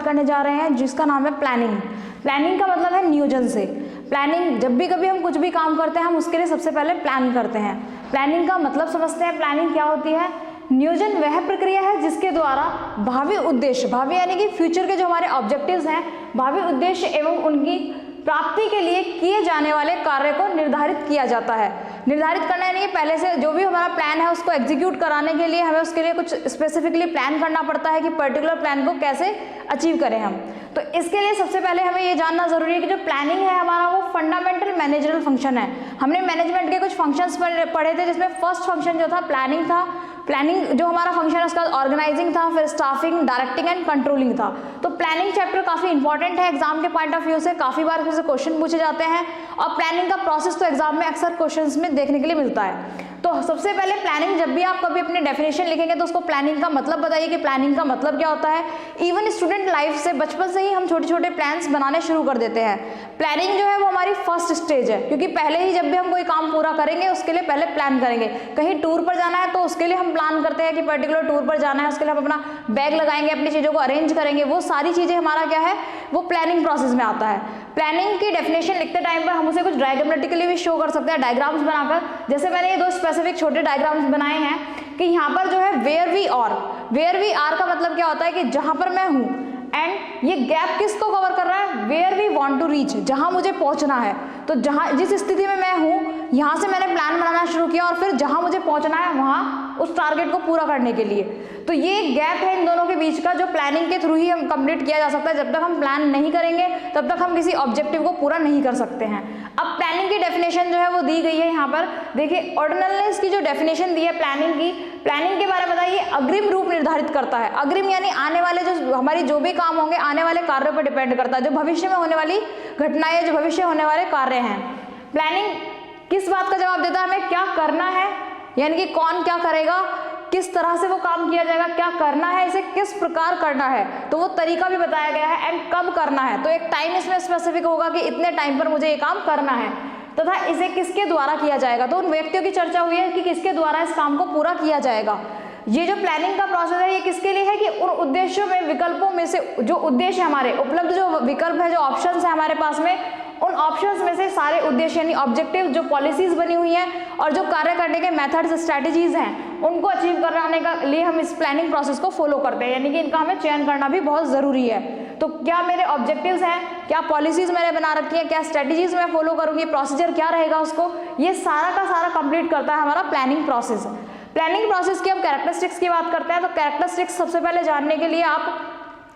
करने जा रहे हैं जिसका नाम है प्लानिंग। प्लानिंग का मतलब है नियोजन से। प्लानिंग, जब भी कभी हम कुछ भी काम करते हैं हम उसके लिए सबसे पहले प्लान करते हैं। प्लानिंग का मतलब समझते हैं। प्लानिंग क्या होती है? नियोजन वह प्रक्रिया है जिसके द्वारा भावी उद्देश्य, भावी यानी कि फ्यूचर के जो हमारे ऑब्जेक्टिव्स हैं, भावी उद्देश्य एवं उनकी प्राप्ति के लिए किए जाने वाले कार्य को निर्धारित किया जाता है। निर्धारित करना यानी कि पहले से जो भी हमारा प्लान है उसको एग्जीक्यूट कराने के लिए हमें उसके लिए कुछ स्पेसिफिकली प्लान करना पड़ता है कि पर्टिकुलर प्लान को कैसे अचीव करें हम। तो इसके लिए सबसे पहले हमें ये जानना जरूरी है कि जो प्लानिंग है हमारा वो फंडामेंटल मैनेजरल फंक्शन है। हमने मैनेजमेंट के कुछ फंक्शंस पढ़े थे जिसमें फर्स्ट फंक्शन जो था प्लानिंग था। प्लानिंग जो हमारा फंक्शन है उसका ऑर्गेनाइजिंग था, फिर स्टाफिंग, डायरेक्टिंग एंड कंट्रोलिंग था। तो प्लानिंग चैप्टर काफी इंपॉर्टेंट है एग्जाम के पॉइंट ऑफ व्यू से, काफी बार इसमें से क्वेश्चन पूछे जाते हैं और प्लानिंग का प्रोसेस तो एग्जाम में अक्सर क्वेश्चंस में देखने के लिए मिलता है। तो सबसे पहले प्लानिंग, जब भी आप कभी अपनी डेफिनेशन लिखेंगे तो उसको प्लानिंग का मतलब बताइए कि प्लानिंग का मतलब क्या होता है। इवन स्टूडेंट लाइफ से बचपन से ही हम छोटे छोटे प्लान्स बनाने शुरू कर देते हैं। प्लानिंग जो है वो हमारी फर्स्ट स्टेज है, क्योंकि पहले ही जब भी हम कोई काम पूरा करेंगे उसके लिए पहले प्लान करेंगे। कहीं टूर पर जाना है तो उसके लिए हम प्लान करते हैं कि पर्टिकुलर टूर पर जाना है, उसके लिए हम अपना बैग लगाएंगे, अपनी चीज़ों को अरेंज करेंगे। वो सारी चीज़ें हमारा क्या है, वो प्लानिंग प्रोसेस में आता है। प्लानिंग की डेफिनेशन लिखते टाइम पर हम उसे कुछ डायग्रामेटिकली भी शो कर सकते हैं, डायग्राम्स बनाकर। जैसे मैंने ये दो स्पेसिफिक छोटे डायग्राम्स बनाए हैं कि यहाँ पर जो है वेयर वी आर का मतलब क्या होता है कि जहाँ पर मैं हूँ, एंड ये गैप किसको कवर कर रहा है, where we want to reach, जहाँ मुझे पहुँचना है। तो जहाँ जिस स्थिति में मैं हूँ यहाँ से मैंने प्लान बनाना शुरू किया और फिर जहाँ मुझे पहुँचना है वहाँ उस टारगेट को पूरा करने के लिए। तो ये गैप है इन दोनों के बीच का, जो प्लानिंग के थ्रू ही हम कंप्लीट किया जा सकता है। जब तक हम प्लान नहीं करेंगे तब तक हम किसी ऑब्जेक्टिव को पूरा नहीं कर सकते हैं। अब प्लानिंग की डेफिनेशन जो है वो दी गई है यहाँ पर। देखिए ऑर्डिनलनेस की जो डेफिनेशन दी है प्लानिंग की, प्लानिंग के बारे में बताइए, अग्रिम रूप निर्धारित करता है। अग्रिम यानी आने वाले जो हमारी जो भी काम होंगे आने वाले कार्यों पर डिपेंड करता है, जो भविष्य में होने वाली घटनाएं, जो भविष्य होने वाले कार्य हैं। प्लानिंग किस बात का जवाब देता है, हमें क्या करना है, यानी कि कौन क्या करेगा, किस तरह से वो काम किया जाएगा, क्या करना है, इसे किस प्रकार करना है, तो वो तरीका भी बताया गया है, एंड कब करना है। तो एक टाइम इसमें स्पेसिफिक होगा कि इतने टाइम पर मुझे ये काम करना है, तथा इसे किसके द्वारा किया जाएगा। तो उन व्यक्तियों की चर्चा हुई है कि किसके द्वारा इस काम को पूरा किया जाएगा। ये जो प्लानिंग का प्रोसेस है ये किसके लिए है कि उन उद्देश्यों में, विकल्पों में से जो उद्देश्य हमारे उपलब्ध, जो विकल्प है, जो ऑप्शंस है हमारे पास में, उन ऑप्शंस में से सारे उद्देश्य यानी ऑब्जेक्टिव, जो पॉलिसीज बनी हुई हैं और जो कार्य करने के मेथड्स, स्ट्रैटेजीज हैं, उनको अचीव कराने का लिए हम इस प्लानिंग प्रोसेस को फॉलो करते हैं। यानी कि इनका हमें चयन करना भी बहुत ज़रूरी है। तो क्या मेरे ऑब्जेक्टिव्स हैं, क्या पॉलिसीज मैंने बना रखी है, क्या स्ट्रैटेजीज मैं फॉलो करूँगी, प्रोसीजर क्या रहेगा उसको, ये सारा का सारा कंप्लीट करता है हमारा प्लानिंग प्रोसेस। प्लानिंग प्रोसेस की अब कैरेक्टरिस्टिक्स की बात करते हैं। तो कैरेक्टरिस्टिक्स सबसे पहले जानने के लिए आप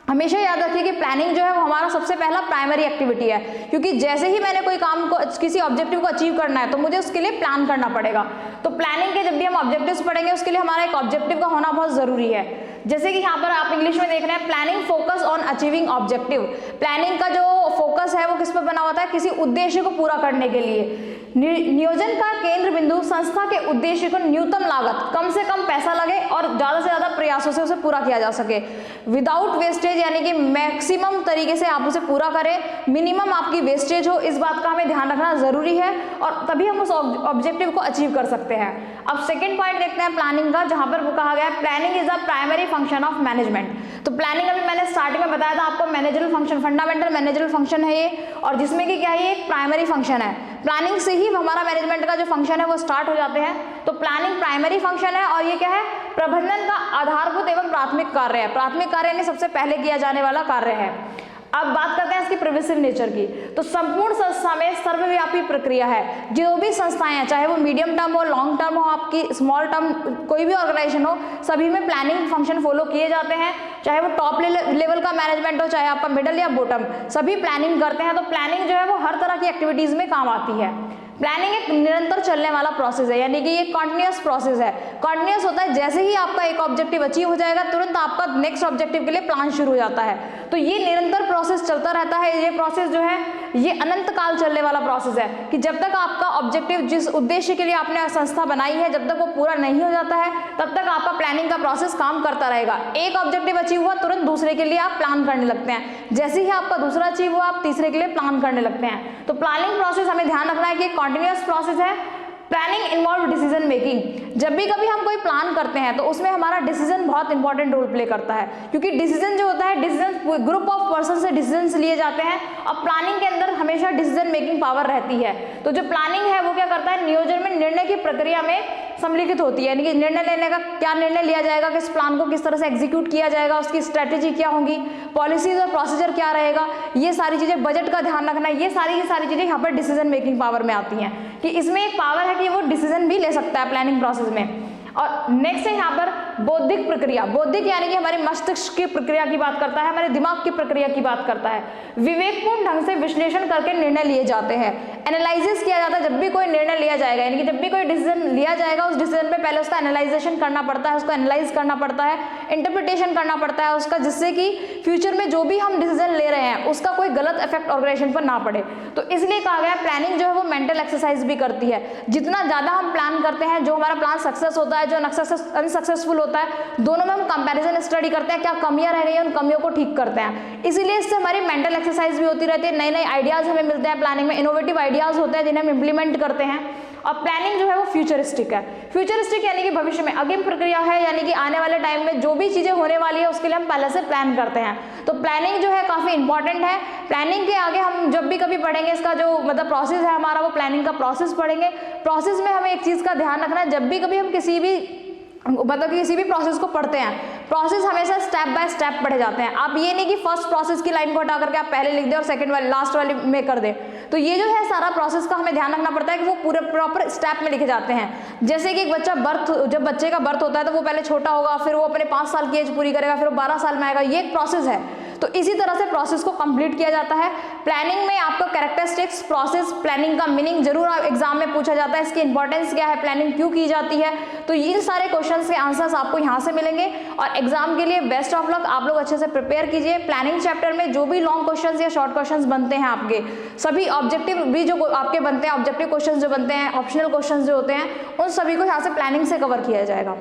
हमेशा याद रखिए कि प्लानिंग जो है वो हमारा सबसे पहला प्राइमरी एक्टिविटी है, क्योंकि जैसे ही मैंने कोई काम को, किसी ऑब्जेक्टिव को अचीव करना है तो मुझे उसके लिए प्लान करना पड़ेगा। तो प्लानिंग के जब भी हम ऑब्जेक्टिव्स पढ़ेंगे उसके लिए हमारा एक ऑब्जेक्टिव का होना बहुत जरूरी है। जैसे कि यहाँ पर आप इंग्लिश में देख रहे हैं, planning focus on achieving objective. Planning का जो फोकस है वो किस पर बना होता है, किसी उद्देश्य को पूरा करने के लिए। नियोजन का केंद्र बिंदु संस्था के उद्देश्य को न्यूनतम लागत, कम से कम पैसा लगे और ज्यादा से ज्यादा प्रयासों से उसे पूरा किया जा सके, विदाउट वेस्टेज, यानी कि मैक्सिमम तरीके से आप उसे पूरा करें, मिनिमम आपकी वेस्टेज हो, इस बात का हमें ध्यान रखना जरूरी है और तभी हम उस ऑब्जेक्टिव को अचीव कर सकते हैं। अब सेकेंड पॉइंट देखते हैं प्लानिंग का, जहां पर वो कहा गया है planning is a primary function of management. तो प्लानिंग अभी मैंने स्टार्टिंग में बताया था आपको, managerial function, fundamental managerial function है ये, और जिसमें कि क्या है, ये एक प्राइमरी फंक्शन है। प्लानिंग से ही हमारा मैनेजमेंट का जो फंक्शन है वो स्टार्ट हो जाते हैं। तो प्लानिंग प्राइमरी फंक्शन है और ये क्या है, प्रबंधन का आधारभूत एवं प्राथमिक कार्य है। प्राथमिक कार्य यानी सबसे पहले किया जाने वाला कार्य है। अब बात करते हैं इसकी प्रिविसिव नेचर की। तो संपूर्ण संस्था में सर्वव्यापी प्रक्रिया है। जो भी संस्थाएं हैं, चाहे वो मीडियम टर्म हो, लॉन्ग टर्म हो, आपकी स्मॉल टर्म कोई भी ऑर्गेनाइजेशन हो, सभी में प्लानिंग फंक्शन फॉलो किए जाते हैं। चाहे वो टॉप लेवल का मैनेजमेंट हो, चाहे आपका मिडिल या बॉटम, सभी प्लानिंग करते हैं। तो प्लानिंग जो है वो हर तरह की एक्टिविटीज में काम आती है। प्लानिंग एक निरंतर चलने वाला प्रोसेस है, यानी कि ये कॉन्टिन्यूअस प्रोसेस है। कॉन्टिन्यूअस होता है, जैसे ही आपका एक ऑब्जेक्टिव अचीव हो जाएगा तुरंत आपका नेक्स्ट ऑब्जेक्टिव के लिए प्लान शुरू हो जाता है। तो ये निरंतर प्रोसेस चलता रहता है। ये प्रोसेस जो है ये अनंत काल चलने वाला प्रोसेस है कि जब तक आपका ऑब्जेक्टिव, जिस उद्देश्य के लिए आपने संस्था बनाई है, जब तक वो पूरा नहीं हो जाता है तब तक आपका प्लानिंग का प्रोसेस काम करता रहेगा। एक ऑब्जेक्टिव अचीव हुआ तुरंत दूसरे के लिए आप प्लान करने लगते हैं, जैसे ही आपका दूसरा अचीव हुआ आप तीसरे के लिए प्लान करने लगते हैं। तो प्लानिंग प्रोसेस हमें ध्यान रखना है कि कंटिन्यूअस प्रोसेस है। प्लानिंग इन्वॉल्व डिसीजन मेकिंग, जब भी कभी हम कोई प्लान करते हैं तो उसमें हमारा डिसीजन बहुत इंपॉर्टेंट रोल प्ले करता है, क्योंकि डिसीजन जो होता है, डिसीजन ग्रुप ऑफ पर्सन से डिसीजन लिए जाते हैं और प्लानिंग के अंदर हमेशा डिसीजन मेकिंग पावर रहती है। तो जो प्लानिंग है वो क्या करता है, नियोजन में निर्णय की प्रक्रिया में सम्मिलित होती है, यानी कि निर्णय लेने का क्या निर्णय लिया जाएगा, किस प्लान को किस तरह से एग्जीक्यूट किया जाएगा, उसकी स्ट्रेटेजी क्या होगी, पॉलिसीज और प्रोसीजर क्या रहेगा, ये सारी चीजें, बजट का ध्यान रखना, ये सारी चीजें यहाँ पर डिसीजन मेकिंग पावर में आती हैं, कि इसमें एक पावर है कि वो डिसीजन भी ले सकता है प्लानिंग प्रोसेस में। और नेक्स्ट है यहाँ पर बौद्धिक प्रक्रिया। बौद्धिक यानी कि हमारे मस्तिष्क की प्रक्रिया की बात करता है, हमारे दिमाग की प्रक्रिया की बात करता है। विवेकपूर्ण ढंग से विश्लेषण करके निर्णय लिए जाते हैं, एनालिसिस किया जाता है जब भी कोई निर्णय लिया जाएगा, यानी कि जब भी कोई डिसीजन लिया जाएगा उस डिसीजन पे पहले उसका एनालाइजेशन करना पड़ता है, उसको एनालाइज करना पड़ता है, इंटरप्रिटेशन करना पड़ता है उसका, जिससे कि फ्यूचर में जो भी हम डिसीजन ले रहे हैं उसका कोई गलत इफेक्ट ऑर्गेनाइजेशन पर ना पड़े। तो इसलिए कहा गया प्लानिंग जो है वो मेंटल एक्सरसाइज भी करती है। जितना ज्यादा हम प्लान करते हैं, जो हमारा प्लान सक्सेस होता है, जो अनसक्सेसफुल होता है, दोनों में हम कंपैरिजन स्टडी करते हैं, क्या कमियां रह गई हैं उन कमियों को ठीक करते हैं। इसीलिए इससे हमारी मेंटल एक्सरसाइज भी होती रहती है, नए नए आइडियाज हमें मिलते हैं, प्लानिंग में इनोवेटिव आइडियाज होते हैं जिन्हें हम इंप्लीमेंट करते हैं। और प्लानिंग जो है वो फ्यूचरिस्टिक है। फ्यूचरिस्टिक यानी कि भविष्य में, अग्रिम प्रक्रिया है, यानी कि आने वाले टाइम में जो भी चीजें होने वाली है उसके लिए हम पहले से प्लान करते हैं। तो प्लानिंग जो है काफी इंपॉर्टेंट है। प्लानिंग के आगे हम जब भी कभी पढ़ेंगे, इसका जो मतलब प्रोसेस है हमारा, वो प्लानिंग का प्रोसेस पढ़ेंगे। प्रोसेस में हमें एक चीज का ध्यान रखना है, जब भी कभी हम किसी भी प्रोसेस को पढ़ते हैं, प्रोसेस हमेशा स्टेप बाय स्टेप पढ़े जाते हैं। आप ये नहीं कि फर्स्ट प्रोसेस की लाइन को हटा करके आप पहले लिख दें और सेकंड वाली लास्ट वाली में कर दें। तो ये जो है सारा प्रोसेस का हमें ध्यान रखना पड़ता है कि वो पूरे प्रॉपर स्टेप में लिखे जाते हैं। जैसे कि एक बच्चा जब बच्चे का बर्थ होता है तो वो पहले छोटा होगा, फिर वो अपने 5 साल की एज पूरी करेगा, फिर वो 12 साल में आएगा, ये एक प्रोसेस है। तो इसी तरह से प्रोसेस को कंप्लीट किया जाता है। प्लानिंग में आपका कैरेक्टरिस्टिक्स, प्रोसेस, प्लानिंग का मीनिंग जरूर एग्जाम में पूछा जाता है, इसकी इंपॉर्टेंस क्या है, प्लानिंग क्यों की जाती है। तो इन सारे क्वेश्चंस के आंसर्स आपको यहाँ से मिलेंगे। और एग्जाम के लिए बेस्ट ऑफ लक, आप लोग अच्छे से प्रिपेयर कीजिए। प्लानिंग चैप्टर में जो भी लॉन्ग क्वेश्चंस या शॉर्ट क्वेश्चंस बनते हैं आपके, सभी ऑब्जेक्टिव भी जो आपके बनते हैं, ऑब्जेक्टिव क्वेश्चंस जो बनते हैं, ऑप्शनल क्वेश्चंस जो होते हैं, उन सभी को यहाँ से प्लानिंग से कवर किया जाएगा।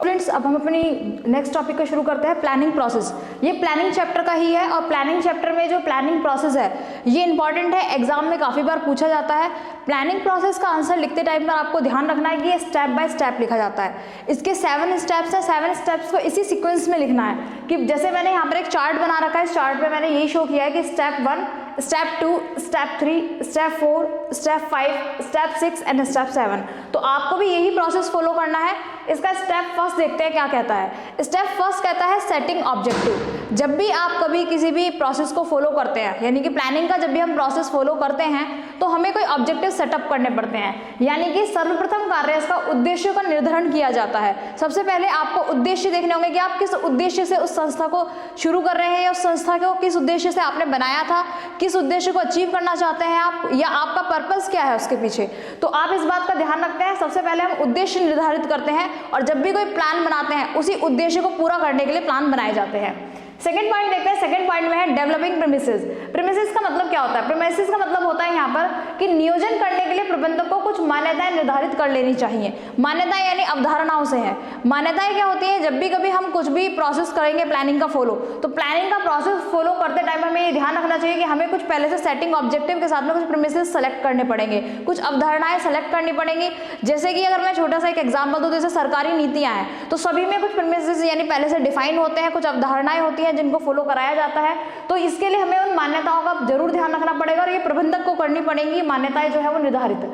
फ्रेंड्स, अब हम अपनी नेक्स्ट टॉपिक को शुरू करते हैं, प्लानिंग प्रोसेस। ये प्लानिंग चैप्टर का ही है और प्लानिंग चैप्टर में जो प्लानिंग प्रोसेस है ये इंपॉर्टेंट है, एग्जाम में काफ़ी बार पूछा जाता है। प्लानिंग प्रोसेस का आंसर लिखते टाइम पर आपको ध्यान रखना है कि ये स्टेप बाय स्टेप लिखा जाता है। इसके 7 स्टेप्स हैं, 7 स्टेप्स को इसी सीक्वेंस में लिखना है। कि जैसे मैंने यहाँ पर एक चार्ट बना रखा है, इस चार्ट पर मैंने यही शो किया है कि step 1, step 2, step 3, step 4, step 5, step 6 and step 7। तो आपको भी यही प्रोसेस फॉलो करना है। इसका स्टेप फर्स्ट देखते हैं क्या कहता है। स्टेप फर्स्ट कहता है सेटिंग ऑब्जेक्टिव। जब भी आप कभी किसी भी प्रोसेस को फॉलो करते हैं, यानी कि प्लानिंग का जब भी हम प्रोसेस फॉलो करते हैं तो हमें कोई ऑब्जेक्टिव सेटअप करने पड़ते हैं, यानी कि सर्वप्रथम कार्य इसका उद्देश्य का निर्धारण किया जाता है। सबसे पहले आपको उद्देश्य देखने होंगे कि आप किस उद्देश्य से उस संस्था को शुरू कर रहे हैं, या उस संस्था को किस उद्देश्य से आपने बनाया था, किस उद्देश्य को अचीव करना चाहते हैं आप, या आपका पर्पस क्या है उसके पीछे। तो आप इस बात का ध्यान रखते हैं। सबसे पहले हम उद्देश्य निर्धारित करते हैं और जब भी कोई प्लान बनाते हैं उसी उद्देश्य को पूरा करने के लिए प्लान बनाए जाते हैं। सेकंड पॉइंट देखते हैं। सेकंड पॉइंट में है डेवलपिंग प्रीमिसेस। प्रीमिसेस का मतलब क्या होता है? प्रीमिसेस का मतलब होता है यहाँ पर कि नियोजन करने के लिए प्रबंधक को कुछ मान्यताएं निर्धारित कर लेनी चाहिए। मान्यताएं यानी अवधारणाओं से है। मान्यताएं क्या होती है? जब भी कभी हम कुछ भी प्रोसेस करेंगे प्लानिंग का फॉलो, तो प्लानिंग का प्रोसेस फॉलो करते टाइम हमें ये ध्यान रखना चाहिए कि हमें कुछ पहले से सेटिंग ऑब्जेक्टिव के साथ में कुछ प्रीमिसेस सेलेक्ट करने पड़ेंगे, कुछ अवधारणाएं सेलेक्ट करनी पड़ेंगी। जैसे कि अगर मैं छोटा सा एक एग्जाम्पल दूं, जैसे सरकारी नीतियां हैं तो सभी में कुछ प्रीमिसेस यानी पहले से डिफाइन होते हैं, कुछ अवधारणाएं होती हैं जिनको फॉलो कराया जाता है। तो इसके लिए हमें उन मान्यताओं का जरूर ध्यान रखना पड़ेगा और ये प्रबंधक को करनी पड़ेंगी, मान्यताएं जो है वो निर्धारित।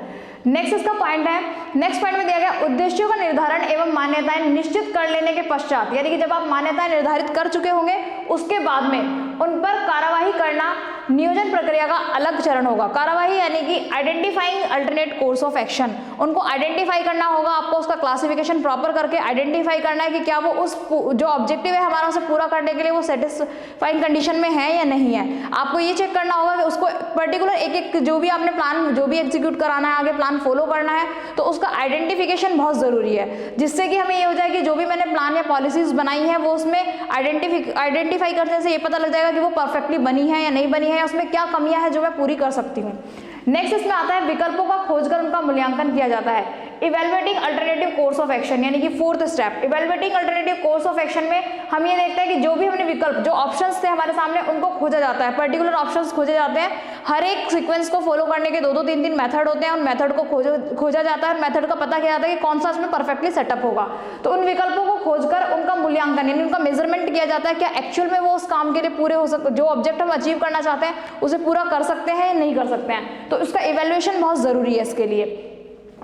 नेक्स्ट इसका पॉइंट है, नेक्स्ट पॉइंट में दिया गया उद्देश्यों का निर्धारण एवं मान्यताएं निश्चित कर लेने के पश्चात, यानी कि जब आप मान्यताएं निर्धारित कर चुके होंगे उसके बाद में उन पर कार्यवाही करना नियोजन प्रक्रिया का अलग चरण होगा। कार्यवाही यानी कि identifying alternate course of action, उनको आइडेंटिफाई करना होगा आपको, उसका क्लासिफिकेशन प्रॉपर करके आइडेंटिफाई करना है कि क्या वो उस जो ऑब्जेक्टिव है हमारा उसे पूरा करने के लिए वो सेटिस्फाइंग कंडीशन में है या नहीं है। आपको ये चेक करना होगा कि उसको पर्टिकुलर एक जो भी आपने प्लान जो भी एग्जीक्यूट कराना है, आगे प्लान फॉलो करना है, तो उसका आइडेंटिफिकेशन बहुत जरूरी है, जिससे कि हमें ये हो जाए कि जो भी मैंने प्लान या पॉलिसीज बनाई है वो उसमें आइडेंटिफाई करने से ये पता लग जाएगा कि वो परफेक्टली बनी है या नहीं बनी है, उसमें क्या कमियां हैं जो मैं पूरी कर सकती हूँ। नेक्स्ट इसमें आता है विकल्पों का खोजकर उनका मूल्यांकन किया जाता है। Evaluating alternative course of action, यानी कि fourth step. Evaluating alternative course of action में हम ये देखते हैं कि जो भी हमने विकल्प, जो ऑप्शंस थे हमारे सामने, उनको खोजा जाता है, पर्टिकुलर ऑप्शंस खोजे जाते हैं। हर एक सीक्वेंस को फॉलो करने के 2-2 3-3 मेथड होते हैं, उन मेथड को खोजा जाता है और मेथड का पता किया जाता है कि कौन सा उसमें परफेक्टली सेटअप होगा। तो उन विकल्पों को खोजकर उनका मूल्यांकन यानी उनका मेजरमेंट किया जाता है, क्या एक्चुअल में वो उस काम के लिए पूरे हो सकते, जो ऑब्जेक्ट हम अचीव करना चाहते हैं उसे पूरा कर सकते हैं या नहीं कर सकते हैं। तो उसका इवैल्यूएशन बहुत जरूरी है इसके लिए।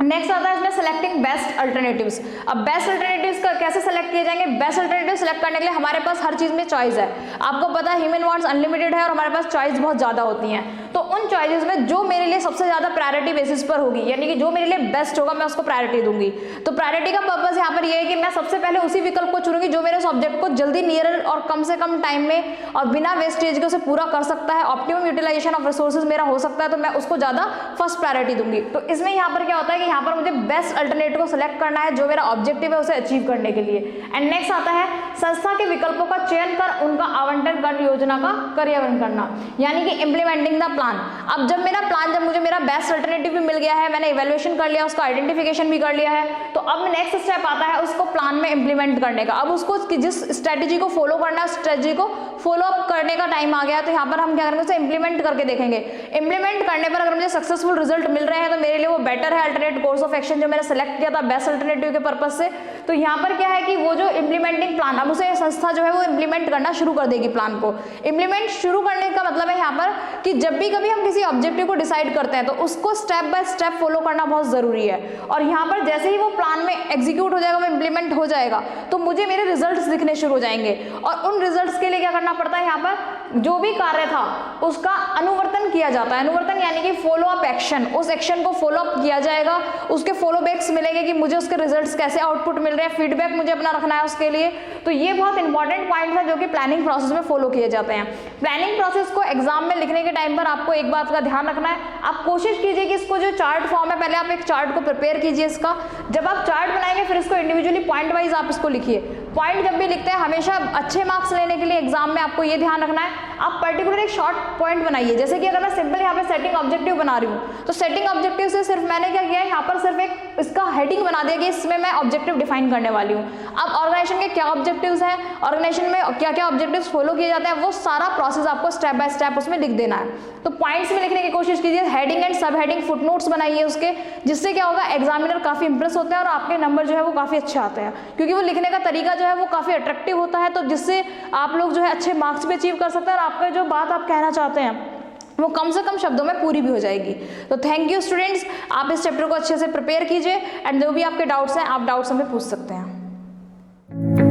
नेक्स्ट आता है इसमें सेलेक्टिंग बेस्ट अल्टरनेटिव्स। अब बेस्ट अल्टरनेटिव्स का कैसे सेलेक्ट किए जाएंगे? बेस्ट अल्टरनेटिव सेलेक्ट करने के लिए हमारे पास हर चीज में चॉइस है। आपको पता है ह्यूमन वांट्स अनलिमिटेड है और हमारे पास चॉइस बहुत ज्यादा होती हैं। तो उन चॉइसेस में जो मेरे लिए सबसे ज्यादा प्रायोरिटी बेसिस पर होगी, यानी कि जो मेरे लिए बेस्ट होगा, मैं उसको प्रायोरिटी दूंगी। तो प्रायोरिटी का पर्पस यहाँ पर यह है कि मैं सबसे पहले उसी विकल्प को चुनूंगी जो मेरे सब्जेक्ट को जल्दी नियरर और कम से कम टाइम में और बिना वेस्टेज के उसे पूरा कर सकता है, ऑप्टिमम यूटिलाइजेशन ऑफ रिसोर्सेज मेरा हो सकता है, तो मैं उसको ज्यादा फर्स्ट प्रायोरिटी दूंगी। तो इसमें यहाँ पर क्या होता है कि यहाँ पर मुझे बेस्ट अल्टरनेटिव को सिलेक्ट करना है जो मेरा ऑब्जेक्टिव है उसे अचीव करने के लिए। एंड नेक्स्ट आता है संस्था के विकल्पों का चयन कर उनका आवंटन कर योजना का कार्यान्वयन करना, यानी कि इंप्लीमेंटिंग द प्लान। अब जब मेरा प्लान, जब मुझे मेरा बेस्ट अल्टरनेटिव भी मिल गया है, मैंने इवैल्यूएशन कर लिया, उसका आइडेंटिफिकेशन भी कर लिया है, तो अब नेक्स्ट स्टेप आता है उसको प्लान में इंप्लीमेंट करने का। अब उसको जिस स्ट्रेटेजी को फॉलो करना है, स्ट्रेटेजी को फॉलो अप करने का टाइम आ गया। तो यहाँ पर हम क्या करेंगे, उसे इंप्लीमेंट करके देखेंगे। इंप्लीमेंट करने पर अगर मुझे सक्सेसफुल रिजल्ट मिल रहे हैं तो मेरे लिए वो बेटर है अल्टरनेट कोर्स ऑफ एक्शन जो मैंने सेलेक्ट किया था बेस्ट अल्टरनेटिव के पर्पज से। तो यहाँ पर क्या है कि वो जो इंप्लीमेंटिंग प्लान, अब उसे संस्था जो है वो इंप्लीमेंट करना शुरू कर देगी। प्लान को इंप्लीमेंट शुरू करने का मतलब है यहाँ पर कि जब भी कभी हम किसी ऑब्जेक्टिव को डिसाइड करते हैं तो उसको स्टेप बाय स्टेप फॉलो करना बहुत जरूरी है। और यहाँ पर जैसे ही वो प्लान में एग्जीक्यूट हो जाएगा, वो इंप्लीमेंट हो जाएगा, तो मुझे मेरे रिजल्ट्स दिखने शुरू हो जाएंगे। और उन रिजल्ट्स के लिए क्या करना पड़ता है, यहाँ पर जो भी कार्य था उसका अनुवर्तन किया जाता है। अनुवर्तन यानी कि फॉलो अप एक्शन, उस एक्शन को फॉलो अप किया जाएगा, उसके फॉलो बैक्स मिलेंगे कि मुझे उसके रिजल्ट्स कैसे आउटपुट मिल रहे हैं, फीडबैक मुझे अपना रखना है उसके लिए। तो ये बहुत इंपॉर्टेंट पॉइंट है जो कि प्लानिंग प्रोसेस में फॉलो किए जाते हैं। प्लानिंग प्रोसेस को एग्जाम में लिखने के टाइम पर आपको एक बात का ध्यान रखना है, आप कोशिश कीजिए कि इसको जो चार्ट फॉर्म है, पहले आप एक चार्ट को प्रिपेयर कीजिए इसका। जब आप चार्ट बनाएंगे फिर इसको इंडिविजुअली पॉइंट वाइज आप इसको लिखिए। पॉइंट जब भी लिखते हैं हमेशा अच्छे मार्क्स लेने के लिए एग्जाम में आपको ये ध्यान रखना है, आप पर्टिकुलर एक शॉर्ट पॉइंट बनाइए। जैसे कि अगर मैं सिंपल यहाँ पे सेटिंग ऑब्जेक्टिव बना रही हूँ, तो सेटिंग ऑब्जेक्टिव से सिर्फ मैंने क्या किया है, यहाँ पर सिर्फ एक इसका हेडिंग बना दिया कि इसमें मैं ऑब्जेक्टिव डिफाइन करने वाली हूँ। अब ऑर्गेनाइजेशन के क्या ऑब्जेक्टिव्स हैं, ऑर्गेनाइजेशन में क्या क्या ऑब्जेक्टिव्स फॉलो किए जाते हैं, वो सारा प्रोसेस आपको स्टेप बाय स्टेप उसमें लिख देना है। तो पॉइंट्स में लिखने की कोशिश कीजिए, हेडिंग एंड सब हेडिंग फुटनोट्स बनाइए उसके, जिससे क्या होगा एग्जामिनर काफी इंप्रेस होते हैं और आपके नंबर जो है वो काफी अच्छे आते हैं, क्योंकि वो लिखने का तरीका जो है वो काफी अट्रैक्टिव होता है। तो जिससे आप लोग जो है अच्छे मार्क्स भी अचीव कर सकते हैं और आपका जो बात आप कहना चाहते हैं वो कम से कम शब्दों में पूरी भी हो जाएगी। तो थैंक यू स्टूडेंट्स, आप इस चैप्टर को अच्छे से प्रिपेयर कीजिए एंड जो भी आपके डाउट्स हैं आप डाउट्स हमें पूछ सकते हैं।